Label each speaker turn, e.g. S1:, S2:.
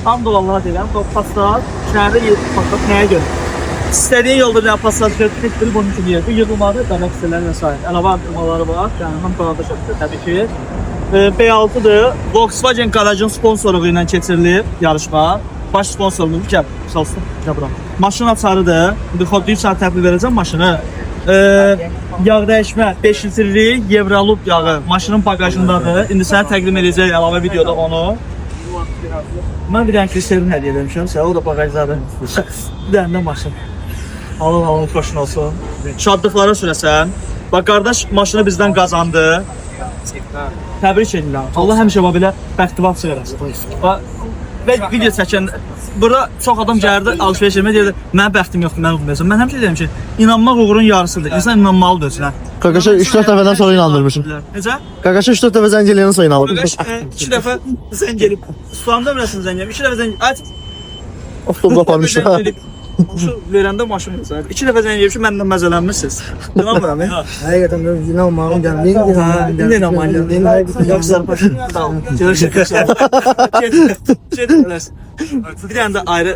S1: Hamd olanlara deyirəm, o Passat şəhərdə yedib Passat nəyə görə? İstədiyin yolda bir Passat götürüb bunun üçün deyir. Bu yığılmadı, dəmək istəyirlər və s. Əlavə artırmaları var, yəni ham qanada şəkildə təbii ki. B6'dır. Volkswagen Garajın sponsorluğu ilə keçirilir yarışma. Baş sponsorluğu çalışsın. Maşın açarıdır. İndi xodlayıb sana təhvil verəcəm maşını. Yağ dəyişmə 5 litrlik Evrolub yağı maşının bagajındadır. İndi sənə təqdim edəcək əlavə videoda onu. Mən bir dənə Kristerin hədiyyə vermişəm sənə, o da bagajdadır. Bir dənə də maşın. Alın, xoşun olsun. Şadlıqlara sürəsən. Bax, qardaş maşını bizdən qazandı. Təbrik edirəm. Allah həmişə belə bəxtivat çıxarasın. Və video çəkən, burada çox adam gəlirdi, alışveriş etməyə deyirdi, mənim bəxtim yoxdur, mən unutmayacam. Mən həmişə deyirəm ki, inanmaq uğurun yarısıdır. İnsan inanmalıdır özünə.
S2: Qaqaşa 3-4 dəfədən sonra inandırmışım.
S1: Necə?
S2: Qaqaşa 3-4 dəfə zəng eləyəndən sonra inandırmışım.
S1: Qaqaş 2 dəfə zəng gelib, Sulanda bilirsin zəng gelib, 2 dəfə zəng gelib.
S2: Avtobus aparmışlar.
S1: Şu verəndə maşın var. 2 dəfə zəng gelib ki, məndən məzələnmişsiniz. İnanmıram ya.
S3: Həqiqətən də inanmağım gəlmir.
S1: İndi inanmayın. Yoxsa tamam. Görüşürüz. Bir dənə də ayrı